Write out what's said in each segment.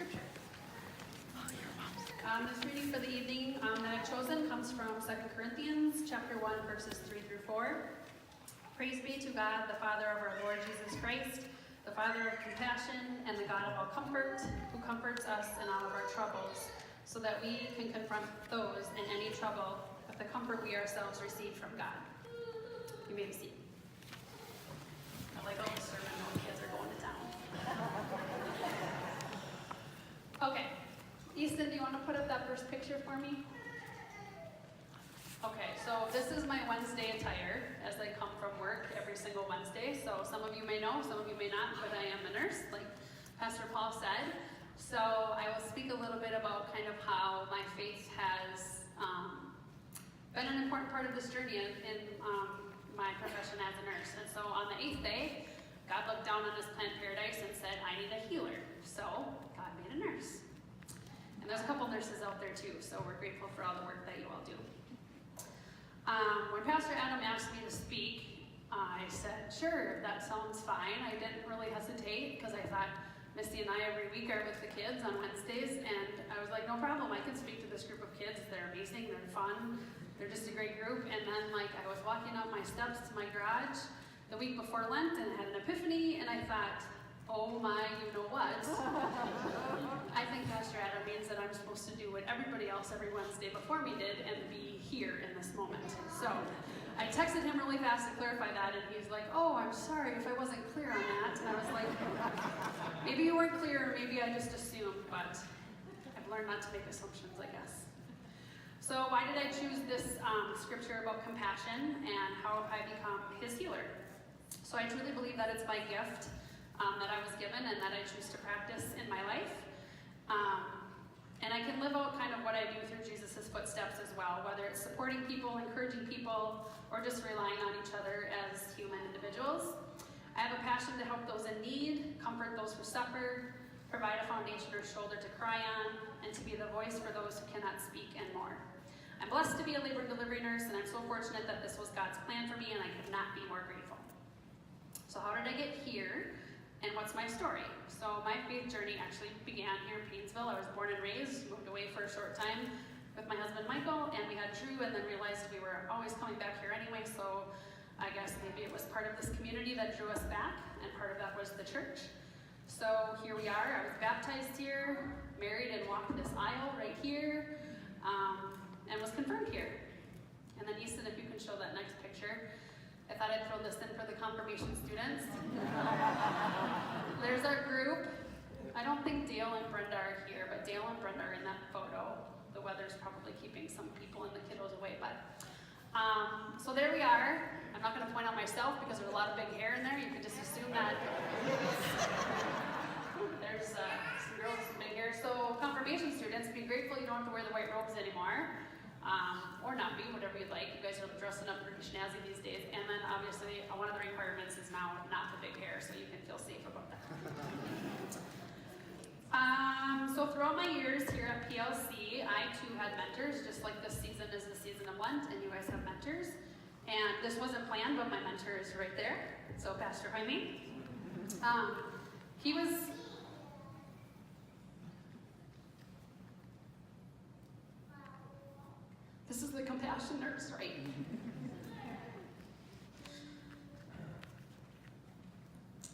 scripture. This reading for the evening that I've chosen comes from 2 Corinthians chapter 1, verses 3 through 4. Praise be to God, the Father of our Lord Jesus Christ, the Father of compassion and the God of all comfort, who comforts us in all of our troubles, so that we can confront those in any trouble with the comfort we ourselves receive from God. You may be seated. I like all the sermon when the kids are going to town. Okay. Easton, do you want to put up that first picture for me? Okay, so this is my Wednesday attire as I come from work every single Wednesday. So some of you may know, some of you may not, but I am a nurse, like Pastor Paul said. So I will speak a little bit about kind of how my faith has been an important part of this journey in my profession as a nurse. And so on the 8th day, God looked down on his plant paradise and said, I need a healer. So God made a nurse. And there's a couple nurses out there too, so we're grateful for all the work that you all do. When Pastor Adam asked me to speak, I said, sure, that sounds fine. I didn't really hesitate because I thought Misty and I every week are with the kids on Wednesdays, and I was like, no problem, I can speak to this group of kids. They're amazing, they're fun, they're just a great group. And then I was walking up my steps to my garage the week before Lenten and had an epiphany, and I thought, oh my, you know what? I think Pastor Adam means that I'm supposed to do what everybody else every Wednesday before me did and be here in this moment. So I texted him really fast to clarify that, and he's like, oh, I'm sorry if I wasn't clear on that. And I was like, maybe you weren't clear, or maybe I just assumed, but I've learned not to make assumptions, I guess. So why did I choose this scripture about compassion, and how have I become his healer? So I truly believe that it's my gift that I was given and that I choose to practice in my life. And I can live out kind of what I do through Jesus' footsteps as well, whether it's supporting people, encouraging people, or just relying on each other as human individuals. I have a passion to help those in need, comfort those who suffer, provide a foundation or shoulder to cry on, and to be the voice for those who cannot speak, and more. I'm blessed to be a labor and delivery nurse, and I'm so fortunate that this was God's plan for me, and I could not be more grateful. So how did I get here? And what's my story? So my faith journey actually began here in Painesville. I was born and raised, moved away for a short time with my husband Michael, and we had Drew, and then realized we were always coming back here anyway, so I guess maybe it was part of this community that drew us back, and part of that was the church. So here we are. I was baptized here, married and walked this aisle right here, and was confirmed here. And then Easton, if you can show that next picture. I thought I'd throw this in for the confirmation students. There's our group. I don't think Dale and Brenda are here, but Dale and Brenda are in that photo. The weather's probably keeping some people and the kiddos away, but so there we are. I'm not going to point out myself because there's a lot of big hair in there. You can just assume that there's some girls with some big hair. So confirmation students, be grateful you don't have to wear the white robes anymore. Or not be, whatever you'd like. You guys are dressing up pretty snazzy these days. And then obviously one of the requirements is now not the big hair, so you can feel safe about that. So throughout my years here at PLC, I too had mentors, just like this season is the season of Lent, and you guys have mentors. And this wasn't planned, but my mentor is right there. So Pastor Jaime. He was... This is the compassion nurse, right?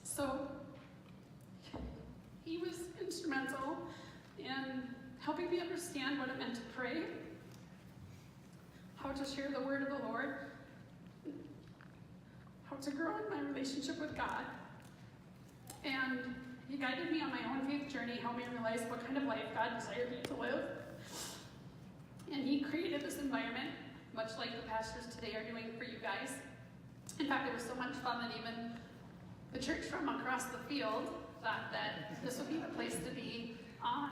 So he was instrumental in helping me understand what it meant to pray, how to share the word of the Lord, how to grow in my relationship with God. And he guided me on my own faith journey, helped me realize what kind of life God desired me to live. And he created this environment, much like the pastors today are doing for you guys. In fact, it was so much fun that even the church from across the field thought that this would be the place to be on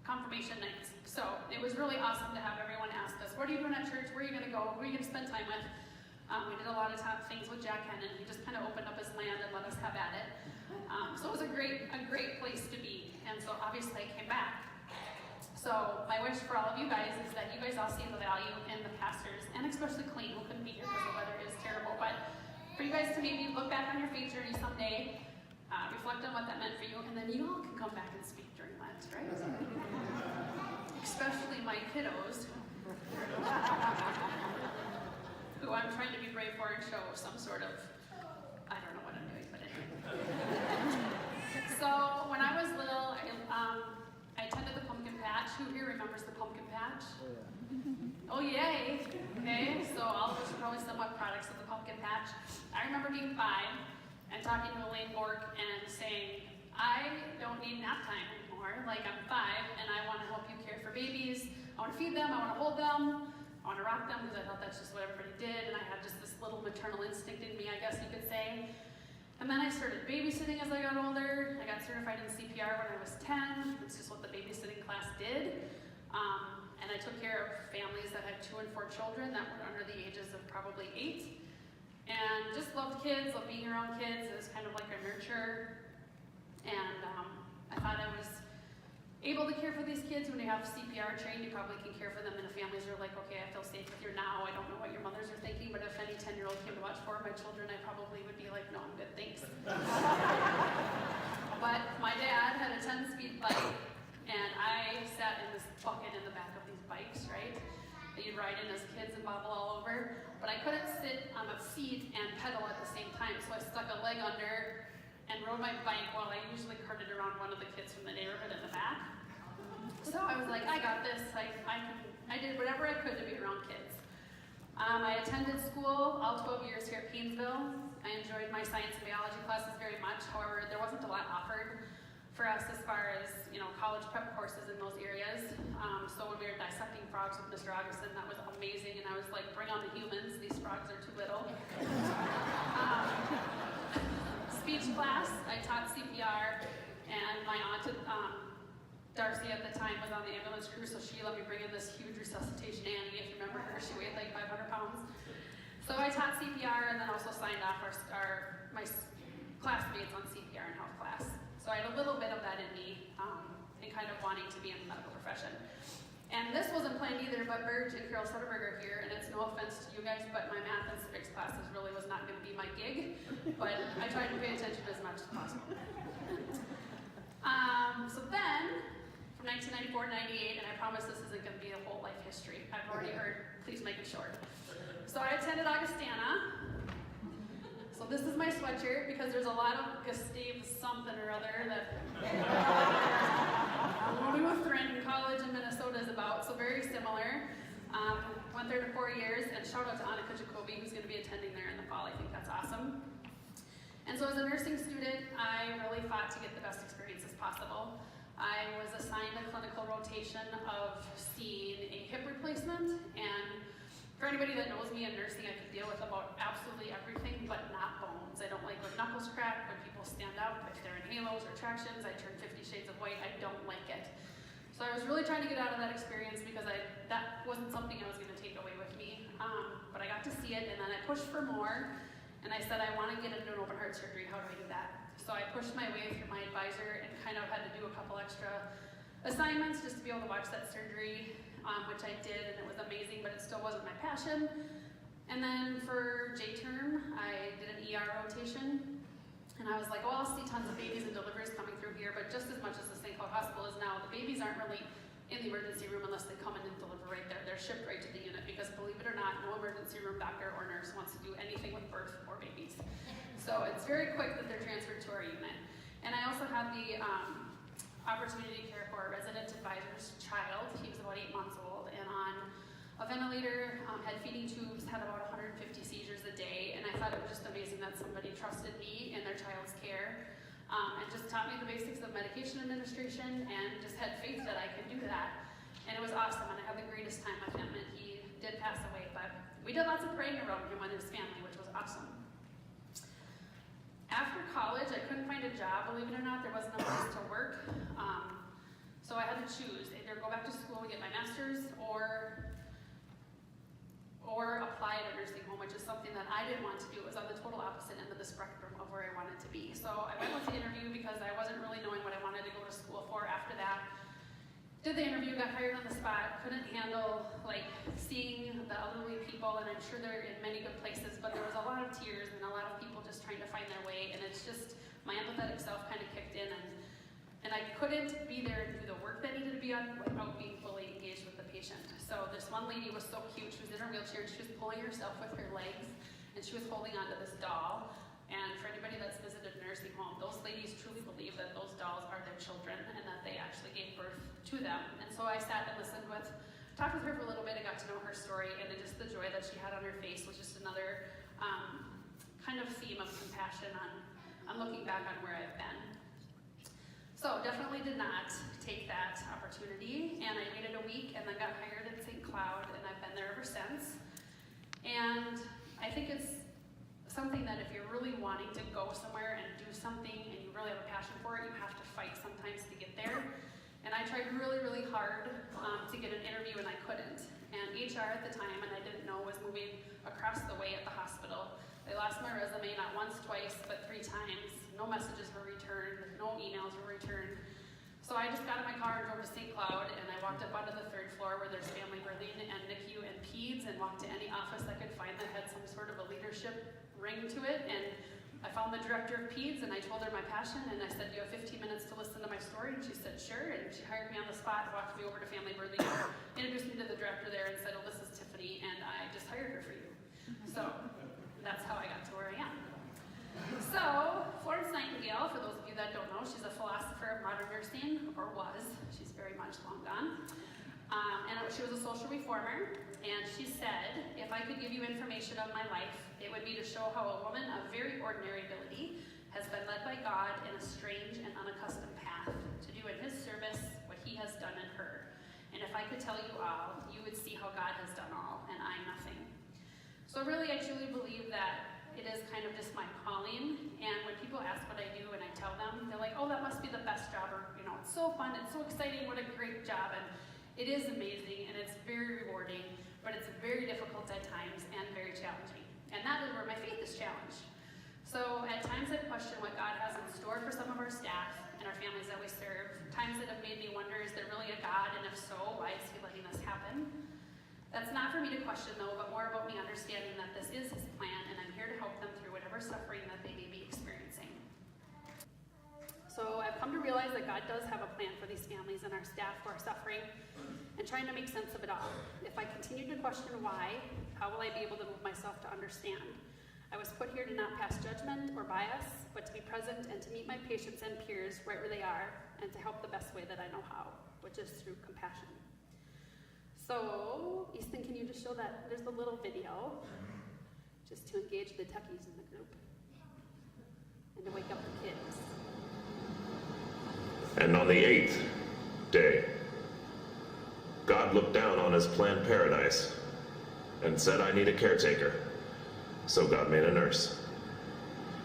confirmation nights. So it was really awesome to have everyone ask us, what are you doing at church? Where are you going to go? Who are you going to spend time with? We did a lot of things with Jack Hennon. He just kind of opened up his land and let us have at it. So it was a great place to be. And so obviously I came back. So my wish for all of you guys is that you guys all see the value in the pastors, and especially Clayton, who couldn't be here because the weather is terrible, but for you guys to maybe look back on your faith journey someday, reflect on what that meant for you, and then you all can come back and speak during Lent, right? Especially my kiddos, who I'm trying to be brave for and show some sort of, I don't know what I'm doing, but anyway. So when I was little, I attended the pumpkin patch. Who here remembers the pumpkin patch? Oh, yay. Okay, so all of us are probably somewhat products of the pumpkin patch. I remember being 5 and talking to Elaine Bork and saying, I don't need nap time anymore. Like, I'm 5 and I want to help you care for babies. I want to feed them, I want to hold them, I want to rock them, because I thought that's just what everybody did, and I had just this little maternal instinct in me, I guess you could say. And then I started babysitting as I got older. I got certified in CPR when I was 10. It's just what the babysitting class did. And I took care of families that had 2 and 4 children that were under the ages of probably 8. And just loved kids, loved being around kids. It was kind of like a nurture. And I thought I was able to care for these kids. When you have CPR trained, you probably can care for them, and the families are like, okay, I feel safe with you now. I don't know what your mothers are thinking, but if any 10-year-old came to watch 4 of my children, I probably would be like, no, I'm good, thanks. But my dad had a 10-speed bike, and I sat in this bucket in the back of these bikes, right? That you'd ride in as kids and bobble all over. But I couldn't sit on a seat and pedal at the same time, so I stuck a leg under and rode my bike while I usually carted around one of the kids from the neighborhood in the back. So I was like, I got this. I did whatever I could to be around kids. I attended school all 12 years here at Painesville. I enjoyed my science and biology classes very much. However, there wasn't a lot offered for us as far as, college prep courses in those areas. So when we were dissecting frogs with Mr. Augustin, that was amazing. And I was like, bring on the humans. These frogs are too little. Speech class, I taught CPR, and my aunt, Darcy at the time, was on the ambulance crew, so she let me bring in this huge resuscitation Annie, if you remember her. She weighed like 500 pounds. So I taught CPR and then also signed off my classmates on CPR in health class. So I had a little bit of that in me, and kind of wanting to be in the medical profession. And this wasn't planned either, but Burge and Carol Soderberg are here, and it's no offense to you guys, but my math and civics classes really was not going to be my gig, but I tried to pay attention as much as possible. So then, from 1994 to 98, and I promise this isn't going to be a whole life history. I've already heard, please make it short. So I attended Augustana. So this is my sweatshirt, because there's a lot of Gustave something or other that New Lutheran College in Minnesota is about, so very similar. Went there to 4 years, and shout out to Annika Jacoby, who's going to be attending there in the fall. I think that's awesome. And so as a nursing student, I really fought to get the best experience as possible. I was assigned a clinical rotation of seeing a hip replacement, and for anybody that knows me in nursing, I could deal with about absolutely everything, but not bones. I don't like when knuckles crack, when people stand up, if they're in halos or tractions. I turn 50 shades of white. I don't like it. So I was really trying to get out of that experience, because that wasn't something I was going to take away with me. But I got to see it, and then I pushed for more, and I said, I want to get into an open heart surgery. How do I do that? So I pushed my way through my advisor and kind of had to do a couple extra assignments just to be able to watch that surgery, which I did, and it was amazing, but it still wasn't my passion. And then for J-term, I did an ER rotation, and I was like, well, I'll see tons of babies and deliveries coming through here, but just as much as the St. Cloud Hospital is now, the babies aren't really in the emergency room unless they come in and deliver right there. They're shipped right to the unit, because believe it or not, no emergency room doctor or nurse wants to do anything with birth or babies. So it's very quick that they're transferred to our unit. And I also had the opportunity to care for a resident advisor's child. He was about 8 months old and on a ventilator, had feeding tubes, had about 150 seizures a day, and I thought it was just amazing that somebody trusted me in their child's care, and just taught me the basics of medication administration, and just had faith that I could do that. And it was awesome, and I had the greatest time with him, and he did pass away, but we did lots of praying around him and his family, which was awesome. After college, I couldn't find a job, believe it or not. There wasn't a place to work, so I had to choose, either go back to school and get my master's, or apply at a nursing home, which is something that I didn't want to do. It was on the total opposite end of the spectrum of where I wanted to be. So I went with the interview because I wasn't really knowing what I wanted to go to school for after that. Did the interview, got hired on the spot, couldn't handle seeing the elderly people, and I'm sure they're in many good places, but there was a lot of tears and a lot of people just trying to find their way, and it's just, my empathetic myself kind of kicked in, and I couldn't be there and do the work that needed to be done without being fully engaged with the patient. So this one lady was so cute. She was in her wheelchair and she was pulling herself with her legs, and she was holding onto this doll. And for anybody that's visited a nursing home, those ladies truly believe that those dolls are their children and that they actually gave birth to them. And so I sat and talked with her for a little bit and got to know her story, and just the joy that she had on her face was just another kind of theme of compassion on looking back on where I've been. So definitely did not take that opportunity, and I waited a week and then got hired at St. Cloud, and I've been there ever since. And I think it's something that if you're really wanting to go somewhere and do something and you really have a passion for it, you have to fight sometimes to get there. And I tried really, really hard to get an interview, and I couldn't. And HR at the time, and I didn't know, was moving across the way at the hospital. They lost my resume not once, twice, but 3 times. No messages were returned, no emails were returned. So I just got in my car and drove to St. Cloud, and I walked up onto the 3rd floor where there's family birthing and NICU and peds, and walked to any office I could find that had some sort of a leadership ring to it. And I found the director of peds, and I told her my passion, and I said, "Do you have 15 minutes to listen to my story?" And she said, "Sure." And she hired me on the spot, walked me over to family birthing, introduced me to the director there, and said, "Oh, this is Tiffany, and I just hired her for you." So that's how I got to where I am. So Florence Nightingale, for those of you that don't know, she's a philosopher of modern nursing, or was. She's very much long gone. And she was a social reformer, and she said, "If I could give you information of my life, it would be to show how a woman of very ordinary ability has been led by God in a strange and unaccustomed path to do in his service what he has done in her. And if I could tell you all, you would see how God has done all, and I nothing." So really, I truly believe that it is kind of just my calling, and when people ask what I do and I tell them, they're like, "Oh, that must be the best job," or, "It's so fun, it's so exciting, what a great job." And it is amazing, and it's very rewarding, but it's very difficult at times and very challenging. And that is where my faith is challenged. So at times I've questioned what God has in store for some of our staff and our families that we serve. Times that have made me wonder, is there really a God? And if so, why is he letting this happen? That's not for me to question, though, but more about me understanding that this is his plan, and I'm here to help them through whatever suffering that they may be experiencing. So I've come to realize that God does have a plan for these families and our staff who are suffering, and trying to make sense of it all. If I continue to question why, how will I be able to move myself to understand? I was put here to not pass judgment or bias, but to be present and to meet my patients and peers right where they are, and to help the best way that I know how, which is through compassion. So, Easton, can you just show that? There's a little video, just to engage the techies in the group, and to wake up the kids. And on the 8th day, God looked down on his planned paradise and said, "I need a caretaker." So God made a nurse.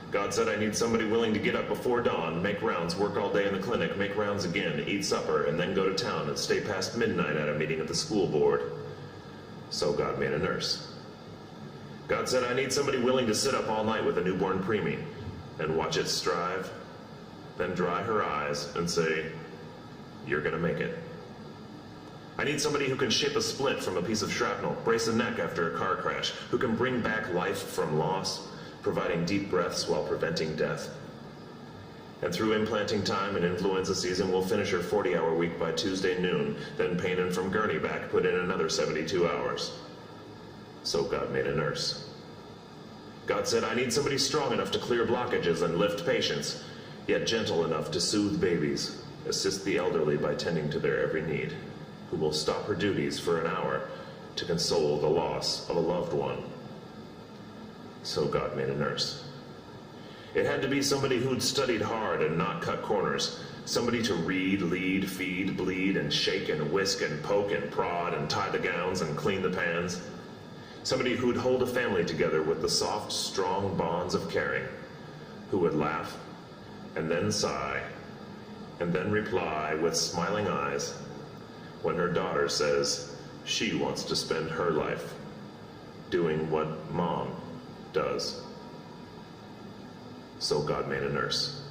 God said, "I need somebody willing to get up before dawn, make rounds, work all day in the clinic, make rounds again, eat supper, and then go to town and stay past midnight at a meeting at the school board." So God made a nurse. God said, "I need somebody willing to sit up all night with a newborn preemie and watch it strive, then dry her eyes and say, 'You're gonna make it.' I need somebody who can shape a splint from a piece of shrapnel, brace a neck after a car crash, who can bring back life from loss, providing deep breaths while preventing death. And through implanting time and influenza season, we'll finish her 40-hour week by Tuesday noon, then Payne from Gurney back, put in another 72 hours. So God made a nurse. God said, "I need somebody strong enough to clear blockages and lift patients, yet gentle enough to soothe babies, assist the elderly by tending to their every need, who will stop her duties for an hour to console the loss of a loved one." So God made a nurse. It had to be somebody who'd studied hard and not cut corners, somebody to read, lead, feed, bleed, and shake and whisk and poke and prod and tie the gowns and clean the pans, somebody who'd hold a family together with the soft, strong bonds of caring, who would laugh and then sigh and then reply with smiling eyes when her daughter says she wants to spend her life doing what Mom does. So God made a nurse.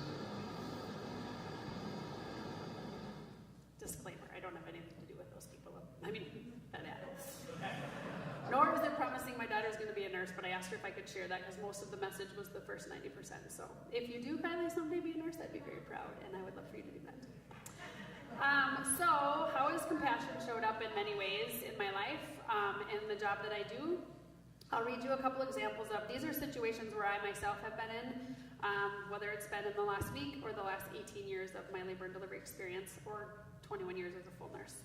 Disclaimer, I don't have anything to do with those people. That ad. Nor was it promising my daughter's going to be a nurse, but I asked her if I could could share that because most of the message was the first 90%. So if you do finally someday be a nurse, I'd be very proud, and I would love for you to do that. So how has compassion showed up in many ways in my life and the job that I do? I'll read you a couple examples of, these are situations where I myself have been in, whether it's been in the last week or the last 18 years of my labor and delivery experience, or 21 years as a full nurse.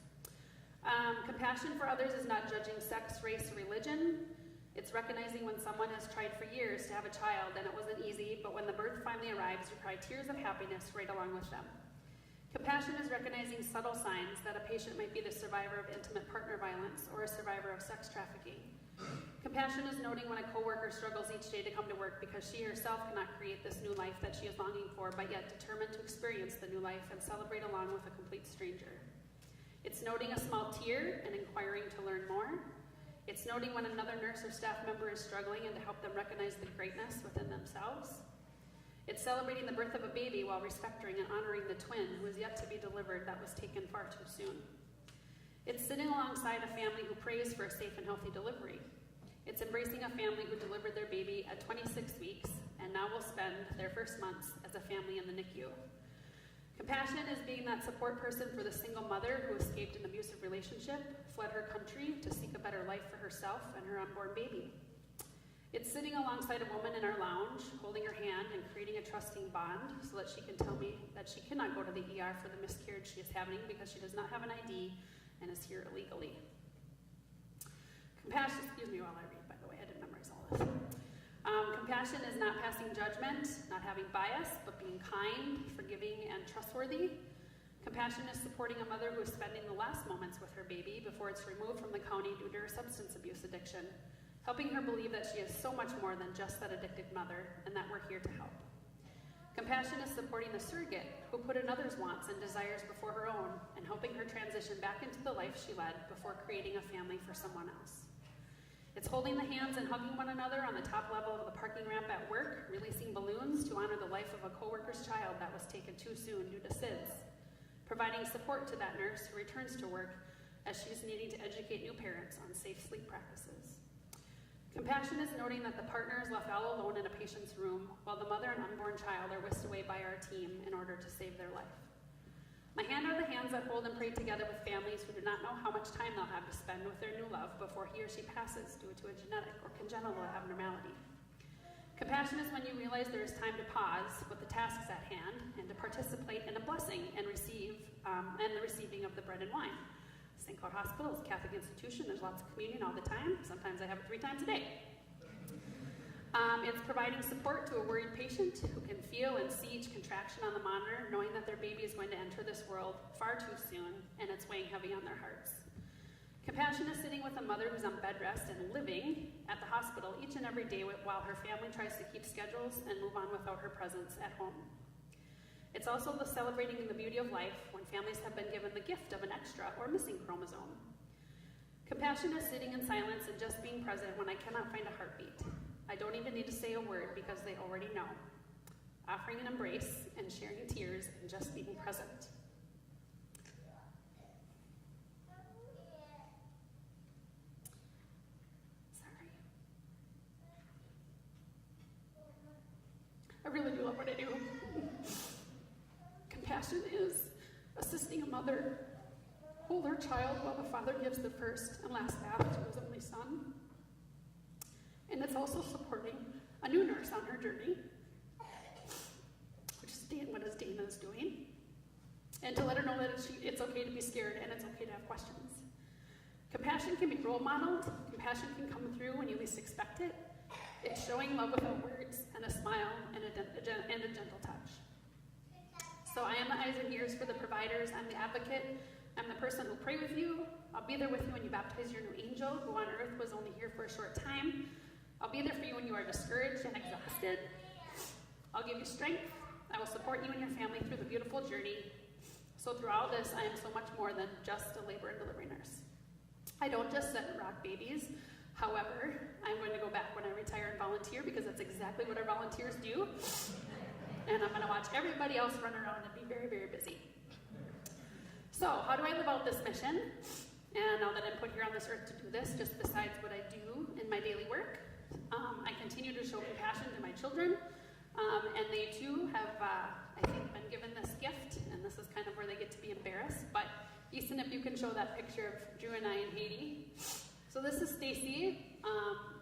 Compassion for others is not judging sex, race, religion. It's recognizing when someone has tried for years to have a child and it wasn't easy, but when the birth finally arrives, you cry tears of happiness right along with them. Compassion is recognizing subtle signs that a patient might be the survivor of intimate partner violence or a survivor of sex trafficking. Compassion is noting when a coworker struggles each day to come to work because she herself cannot create this new life that she is longing for, but yet determined to experience the new life and celebrate along with a complete stranger. It's noting a small tear and inquiring to learn more. It's noting when another nurse or staff member is struggling and to help them recognize the greatness within themselves. It's celebrating the birth of a baby while respecting and honoring the twin who is yet to be delivered that was taken far too soon. It's sitting alongside a family who prays for a safe and healthy delivery. It's embracing a family who delivered their baby at 26 weeks and now will spend their first months as a family in the NICU. Compassion is being that support person for the single mother who escaped an abusive relationship, fled her country to seek a better life for herself and her unborn baby. It's sitting alongside a woman in our lounge, holding her hand and creating a trusting bond so that she can tell me that she cannot go to the ER for the miscarriage she is having because she does not have an ID and is here illegally. Compassion, excuse me while I read, by the way, I didn't memorize all this. Compassion is not passing judgment, not having bias, but being kind, forgiving, and trustworthy. Compassion is supporting a mother who is spending the last moments with her baby before it's removed from the county due to her substance abuse addiction, helping her believe that she is so much more than just that addicted mother and that we're here to help. Compassion is supporting the surrogate who put another's wants and desires before her own and helping her transition back into the life she led before creating a family for someone else. It's holding the hands and hugging one another on the top level of the parking ramp at work, releasing balloons to honor the life of a coworker's child that was taken too soon due to SIDS, providing support to that nurse who returns to work as she's needing to educate new parents on safe sleep practices. Compassion is noting that the partner is left all alone in a patient's room while the mother and unborn child are whisked away by our team in order to save their life. My hand are the hands that hold and pray together with families who do not know how much time they'll have to spend with their new love before he or she passes due to a genetic or congenital abnormality. Compassion is when you realize there is time to pause with the tasks at hand and to participate in a blessing and receive and the receiving of the bread and wine. St. Cloud Hospital is a Catholic institution. There's lots of communion all the time. Sometimes I have it 3 times a day. It's providing support to a worried patient who can feel and see each contraction on the monitor, knowing that their baby is going to enter this world far too soon, and it's weighing heavy on their hearts. Compassion is sitting with a mother who's on bed rest and living at the hospital each and every day while her family tries to keep schedules and move on without her presence at home. It's also the celebrating the beauty of life when families have been given the gift of an extra or missing chromosome. Compassion is sitting in silence and just being present when I cannot find a heartbeat. I don't even need to say a word because they already know. Offering an embrace and sharing tears and just being present. Sorry. I really do love what I do. Compassion is assisting a mother hold her child while the father gives the first and last bath to his only son. And it's also supporting a new nurse on her journey, which is what Dana is doing, and to let her know that it's okay to be scared and it's okay to have questions. Compassion can be role modeled. Compassion can come through when you least expect it. It's showing love without words and a smile and a gentle touch. So I am the eyes and ears for the providers. I'm the advocate. I'm the person who'll pray with you. I'll be there with you when you baptize your new angel, who on earth was only here for a short time. I'll be there for you when you are discouraged and exhausted. I'll give you strength. I will support you and your family through the beautiful journey. So through all this, I am so much more than just a labor and delivery nurse. I don't just sit and rock babies. However, I'm going to go back when I retire and volunteer because that's exactly what our volunteers do. And I'm going to watch everybody else run around and be very, very busy. So how do I live out this mission? And now that I'm put here on this earth to do this, just besides what I do in my daily work, I continue to show compassion to my children, and they too have, I think, been given this gift, and this is kind of where they get to be embarrassed. But Easton, if you can show that picture of Drew and I in Haiti. So this is Stacy,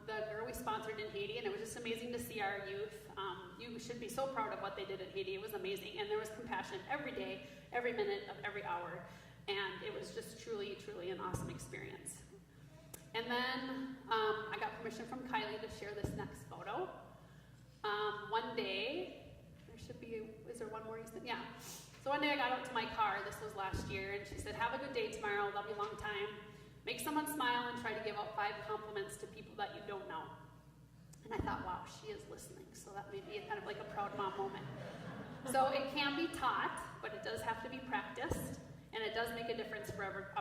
the girl we sponsored in Haiti, and it was just amazing to see our youth. You should be so proud of what they did in Haiti. It was amazing, and there was compassion every day, every minute of every hour, and it was just truly, truly an awesome experience. And then I got permission from Kylie to share this next photo. One day, is there one more? Yeah. So one day I got out to my car, this was last year, and she said, "Have a good day tomorrow, love you long time. Make someone smile and try to give out 5 compliments to people that you don't know." And I thought, wow, she is listening. So that made me kind of like a proud mom moment. So it can be taught, but it does have to be practiced, and it does make a difference for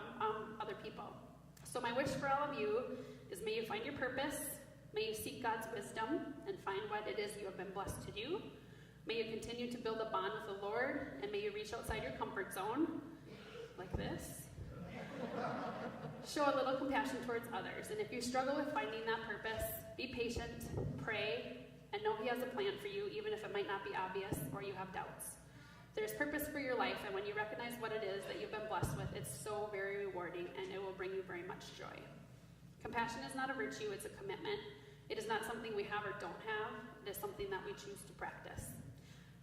other people. So my wish for all of you is, may you find your purpose, may you seek God's wisdom and find what it is you have been blessed to do. May you continue to build a bond with the Lord, and may you reach outside your comfort zone, like this. Show a little compassion towards others, and if you struggle with finding that purpose, be patient, pray, and know He has a plan for you, even if it might not be obvious or you have doubts. There's purpose for your life, and when you recognize what it is that you've been blessed with, it's so very rewarding, and it will bring you very much joy. Compassion is not a virtue, it's a commitment. It is not something we have or don't have. It is something that we choose to practice.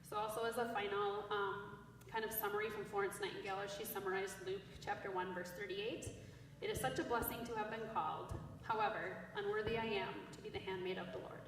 So also as a final kind of summary from Florence Nightingale, as she summarized Luke chapter 1, verse 38, "It is such a blessing to have been called. However, unworthy I am to be the handmaid of the Lord."